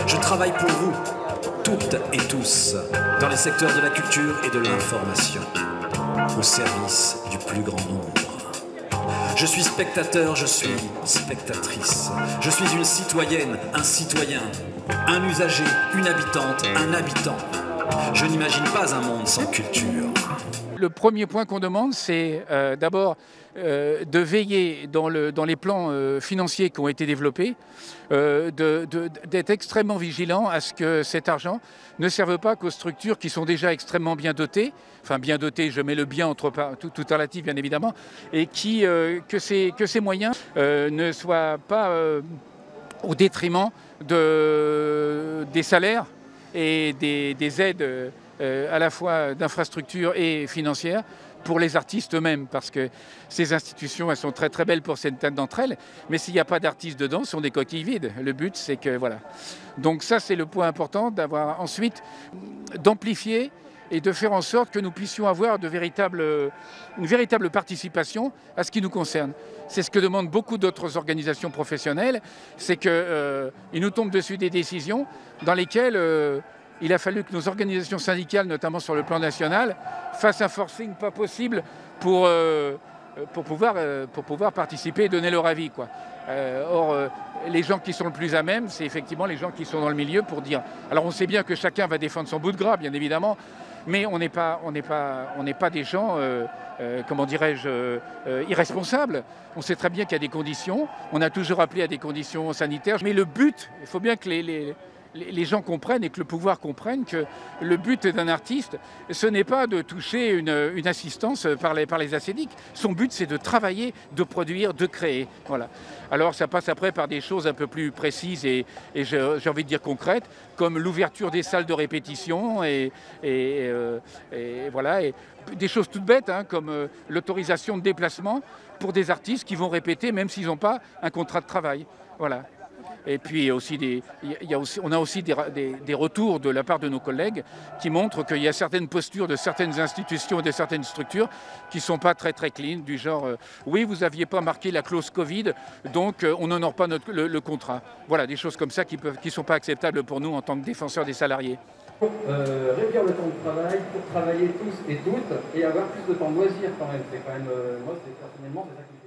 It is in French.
Je travaille pour vous, toutes et tous, dans les secteurs de la culture et de l'information, au service du plus grand nombre. Je suis spectateur, je suis spectatrice. Je suis une citoyenne, un citoyen, un usager, une habitante, un habitant. Je n'imagine pas un monde sans culture. Le premier point qu'on demande, c'est d'abord de veiller dans les plans financiers qui ont été développés, d'être extrêmement vigilant à ce que cet argent ne serve pas qu'aux structures qui sont déjà extrêmement bien dotées, enfin bien dotées, je mets le bien entre tout relatif bien évidemment, et que ces moyens ne soient pas au détriment des salaires et des aides à la fois d'infrastructures et financières pour les artistes eux-mêmes, parce que ces institutions, elles sont très très belles pour certaines d'entre elles, mais s'il n'y a pas d'artistes dedans, ce sont des coquilles vides. Le but, c'est que voilà. Donc ça, c'est le point important, d'avoir ensuite d'amplifier et de faire en sorte que nous puissions avoir une véritable participation à ce qui nous concerne. C'est ce que demandent beaucoup d'autres organisations professionnelles, c'est qu'il nous tombe dessus des décisions dans lesquelles il a fallu que nos organisations syndicales, notamment sur le plan national, fassent un forcing pas possible pour pouvoir participer et donner leur avis, quoi. Or, les gens qui sont le plus à même, c'est effectivement les gens qui sont dans le milieu pour dire. Alors, on sait bien que chacun va défendre son bout de gras, bien évidemment, mais on n'est pas des gens, comment dirais-je, irresponsables. On sait très bien qu'il y a des conditions. On a toujours appelé à des conditions sanitaires. Mais le but, il faut bien que les gens comprennent et que le pouvoir comprenne que le but d'un artiste, ce n'est pas de toucher une assistance par les assédiques. Son but, c'est de travailler, de produire, de créer. Voilà. Alors ça passe après par des choses un peu plus précises et j'ai envie de dire concrètes, comme l'ouverture des salles de répétition et voilà. Et des choses toutes bêtes, hein, comme l'autorisation de déplacement pour des artistes qui vont répéter même s'ils n'ont pas un contrat de travail. Voilà. Et puis on a aussi des retours de la part de nos collègues qui montrent qu'il y a certaines postures de certaines institutions et de certaines structures qui ne sont pas très très clean, du genre oui, vous n'aviez pas marqué la clause Covid, donc on n'honore pas le contrat. Voilà, des choses comme ça qui ne sont pas acceptables pour nous en tant que défenseurs des salariés. Réduire le temps de travail pour travailler tous et toutes et avoir plus de temps de loisirs quand même. C'est quand même, moi, personnellement, c'est ça qui me fait